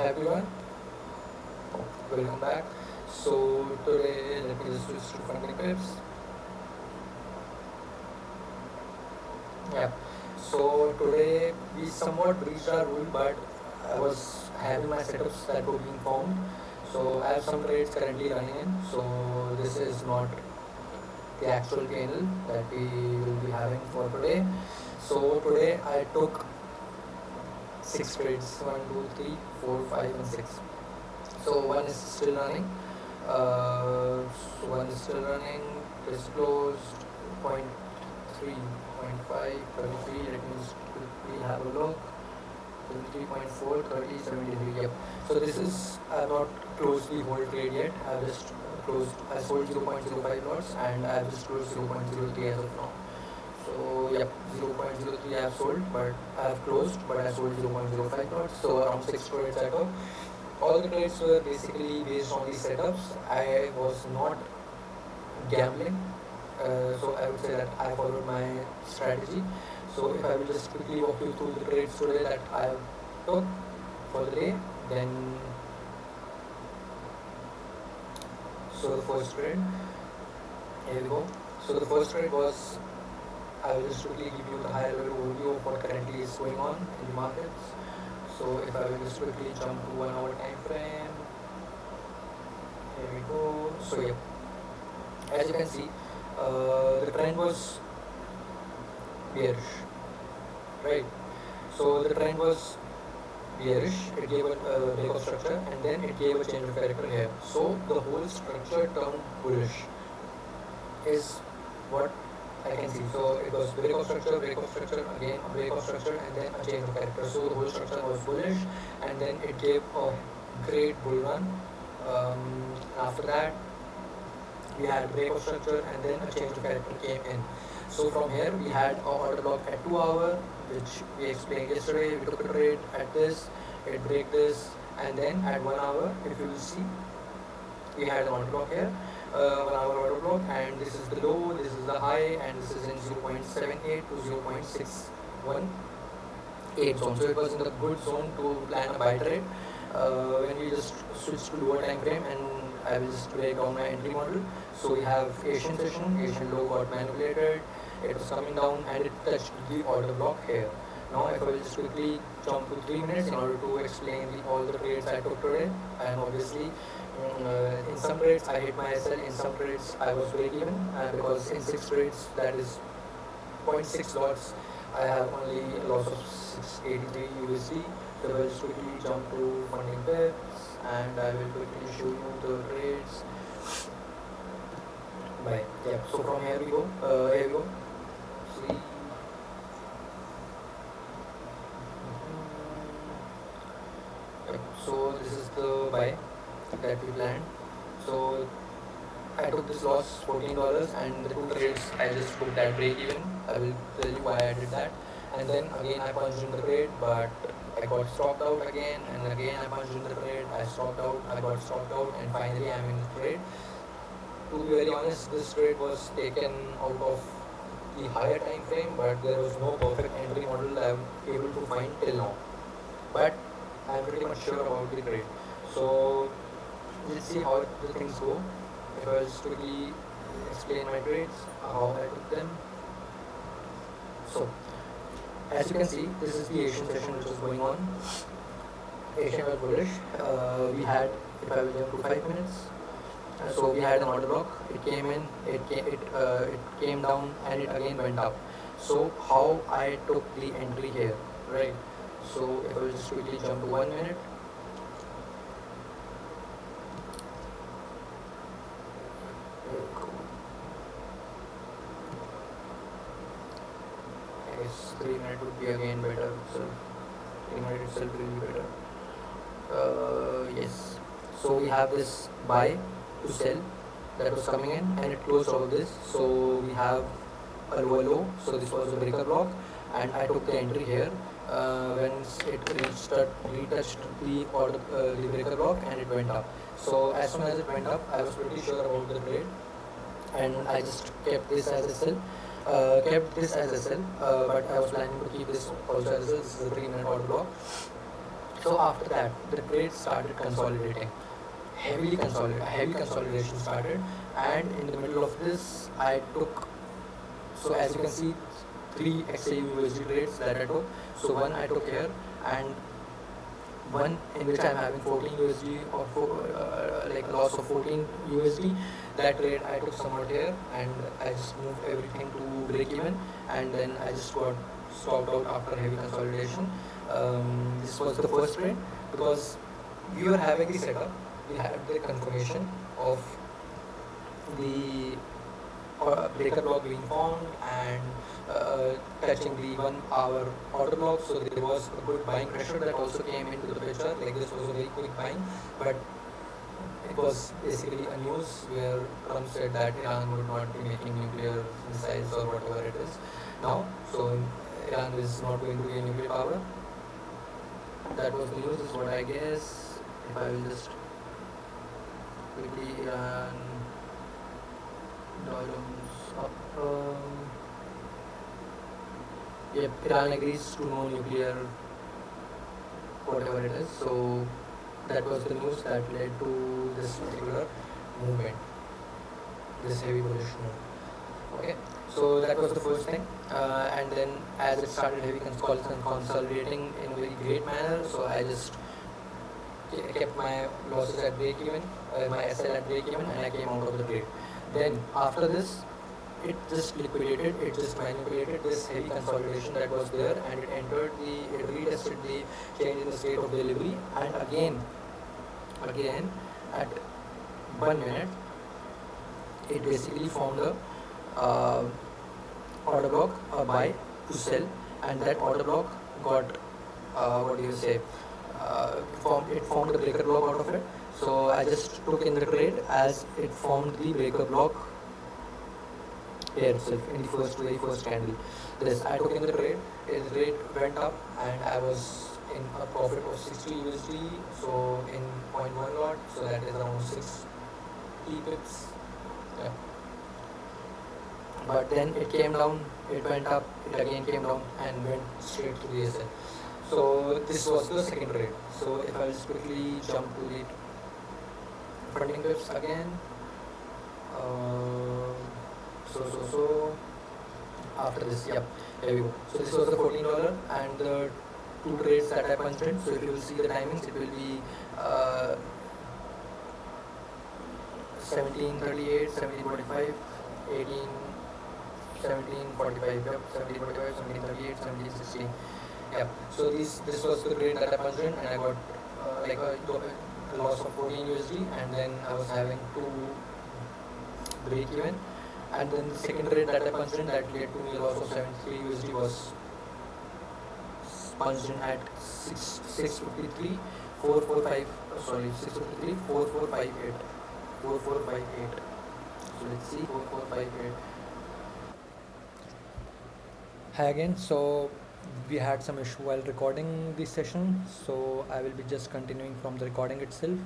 Everyone, welcome back. So today, let me just switch to funding tips. Yeah. So today we somewhat breached our rule, but I was having my setups that were being formed. So I have some trades currently running in. So this is not the actual panel that we will be having for today. So today I took six trades: one, two, three, four, five, and six. So one is still running. So one is still running. Disclosed point 3, point 5, 33. Let me just quickly have a look. 33.4, 30, 73. Yep. So this is I have not closed the whole trade yet. I have just closed. I sold 0.05 lots and I have just closed 0.03 as of now. So yep, 0.03 I have sold, but I have closed, but I sold 0.05 lots. So around 6 trades I took. All the trades were basically based on these setups. I was not gambling, so I would say that I followed my strategy. So if I will just quickly walk you through the trades today that I took for the day, then so the first trade, here we go. So the first trade was, I will just quickly give you the higher level overview of what currently is going on in the markets. So if I will just quickly jump to 1 hour time frame, here we go. So yeah, as you can see, the trend was bearish, right? So the trend was bearish. It gave a break of structure and then it gave a change of character here. So the whole structure turned bullish is what I can see. So it was break of structure, again a break of structure, and then a change of character. So the whole structure was bullish, and then it gave a great bull run. After that, we had break of structure, and then a change of character came in. So from here, we had a order block at 2 hour, which we explained yesterday. We took a trade at this, it break this, and then at 1 hour, if you will see, we had an order block here. 1 hour order block, and this is the low, this is the high, and this is in 0.78 to 0.618 zone. So it was in the good zone to plan a buy trade. When we just switch to lower time frame, and I will just break down my entry model. So we have Asian session, Asian low got manipulated, it was coming down and it touched the order block here. Now if I will just quickly jump to 3 minutes in order to explain all the trades I took today, and obviously in some trades I hit my SL, in some trades I was break even, because in 6 trades, that is zero point 0.6 lots, I have only a loss of 683 USD. So I will just quickly jump to funding pips and I will quickly show you the trades. Bye. Yeah. So from here we go. Here we go. See. Yep. So this is the buy that we planned. So I took this loss $14, and the 2 trades I just took that break even. I will tell you why I did that. And then again I punched in the trade, but I got stopped out again, and again I punched in the trade, I stopped out, I got stopped out, and finally I'm in the trade. To be very honest, this trade was taken out of the higher time frame, but there was no perfect entry model I'm able to find till now. But I'm pretty much sure about the trade. So let's see how the things go. If I will quickly explain my trades, how I took them. So as you can see, this is the Asian session which was going on. Asian was bullish. We had, if I will jump to 5 minutes, so we had an order block. It came in, it came down, and it again went up. So how I took the entry here, right? So if I will just quickly jump to 1 minute. I guess 3 minutes would be again better. So 3 minutes itself will be better. Yes. So we have this buy to sell that was coming in, and it closed over this. So we have a lower low. So this was a breaker block, and I took the entry here when it retouched the order, the breaker block, and it went up. So as soon as it went up, I was pretty sure about the trade, and I just kept this as a sell. But I was planning to keep this also as a sell. This is a 3 minute order block. So after that, the trade started consolidating. Heavy consolidation started, and in the middle of this, I took. So as you can see, three XAU USD trades that I took. So one I took here, and one in which I'm having 14 USD or like loss of 14 USD. That trade I took somewhat here, and I just moved everything to break even, and then I just got stopped out after heavy consolidation. This was the first trade because we were having the setup, we had the confirmation of the breaker block being formed and touching the 1 hour order block. So there was a good buying pressure that also came into the picture. Like this was a very quick buying, but it was basically a news where Trump said that Iran would not be making nuclear missiles or whatever it is now. So Iran is not going to be a nuclear power. That was the news, is what I guess. If I will just quickly Iran dollars up. Yep, Iran agrees to no nuclear, whatever it is. So that was the news that led to this particular movement, this heavy bullish move. Okay, so that was the first thing, and then as it started heavy consolidating in a very great manner, so I just kept my losses at break even, my SL at break even, and I came out of the trade. Then after this, it just liquidated, it just manipulated this heavy consolidation that was there, and it retested the change in the state of delivery, and again at 1 minute, it basically formed a order block, a buy to sell, and that order block got what do you say? It formed a breaker block out of it. So I just took in the trade as it formed the breaker block here itself in the very first candle. This I took in the trade. Its rate went up, and I was in a profit of 60 USD. So in 0.1 lot, so that is around 60 pips. Yeah. But then it came down, it went up, it again came down, and went straight to the SL. So this was the second trade. So if I just quickly jump to the funding pips again. So after this, yep, here we go. So this was the $14 and the two trades that I punched in. So if you will see the timings, it will be 17:38, 17:45, 18, 17:45, yep, 17:45, 17:38, 17:16. Yeah. So this was the trade that I punched in, and I got like a loss of 14 USD, and then I was having to break even. And then the second trade that I punched in that led to me a loss of 73 USD was punched in at 653 445 sorry 653 4458 4458. So let's see 4458. Hi again. So we had some issue while recording this session, so I will be just continuing from the recording itself.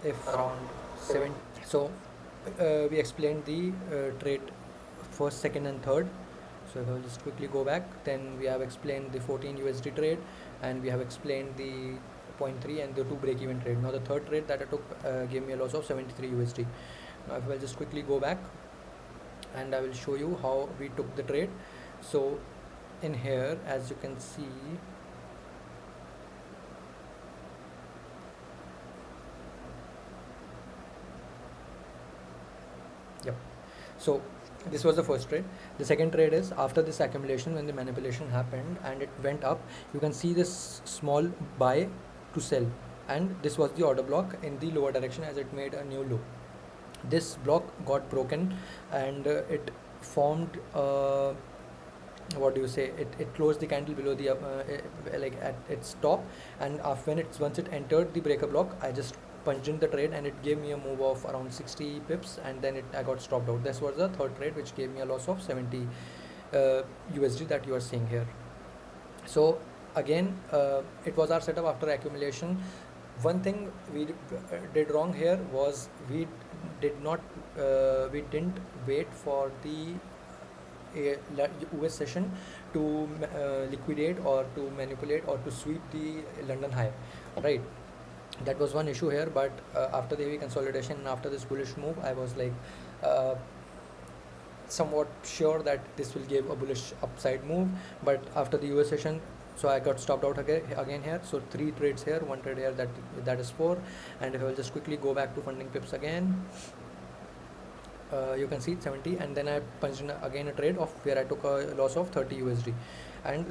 If around 7, so we explained the trade first, second, and third. So if I will just quickly go back, then we have explained the 14 USD trade, and we have explained the 0.3 and the 2 break-even trade. Now the third trade that I took gave me a loss of 73 USD. Now if I will just quickly go back, and I will show you how we took the trade. So in here, as you can see, yep, so this was the first trade. The second trade is after this accumulation, when the manipulation happened and it went up, you can see this small buy to sell, and this was the order block in the lower direction as it made a new low. This block got broken, and it formed what do you say, it closed the candle below the like at its top, and once it entered the breaker block, I just punched in the trade, and it gave me a move of around 60 pips, and then I got stopped out. This was the third trade, which gave me a loss of 70 USD that you are seeing here. So again, it was our setup after accumulation. One thing we did wrong here was we didn't wait for the US session to liquidate or to manipulate or to sweep the London high, right? That was one issue here, but after the heavy consolidation and after this bullish move, I was like uh, somewhat sure that this will give a bullish upside move. But after the US session, so I got stopped out again here. So 3 trades here, 1 trade here, that is 4. And if I will just quickly go back to funding pips again, you can see 70, and then I punched in again a trade of where I took a loss of 30 USD. And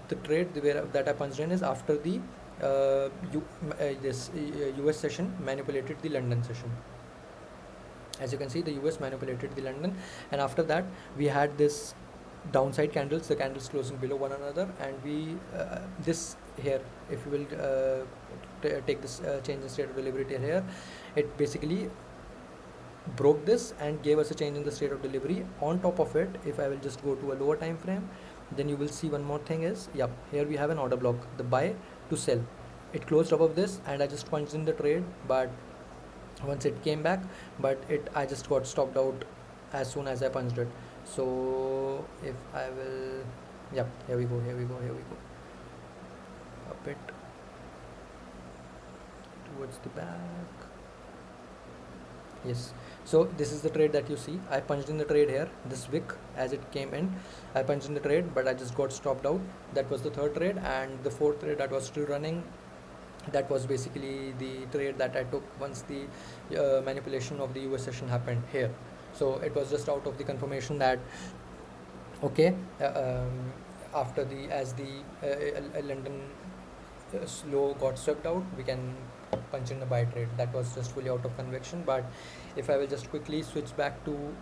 the trade that I punched in is after the this US session manipulated the London session. As you can see, the US manipulated the London, and after that we had this downside candles, the candles closing below one another, and we this here, if you will take this change in state of delivery here, it basically broke this and gave us a change in the state of delivery. On top of it, if I will just go to a lower time frame, then you will see one more thing is, yep, here we have an order block, the buy to sell. It closed above this and I just punched in the trade, but once it came back, but I just got stopped out as soon as I punched it. So if I will, yep, here we go, a bit towards the back. Yes, so this is the trade that you see. I punched in the trade here, this wick as it came in. I punched in the trade, but I just got stopped out. That was the third trade, and the fourth trade that was still running, that was basically the trade that I took once the manipulation of the US session happened here. So it was just out of the confirmation that okay, after the London low got swept out, we can punch in a buy trade. That was just fully out of conviction. But if I will just quickly switch back to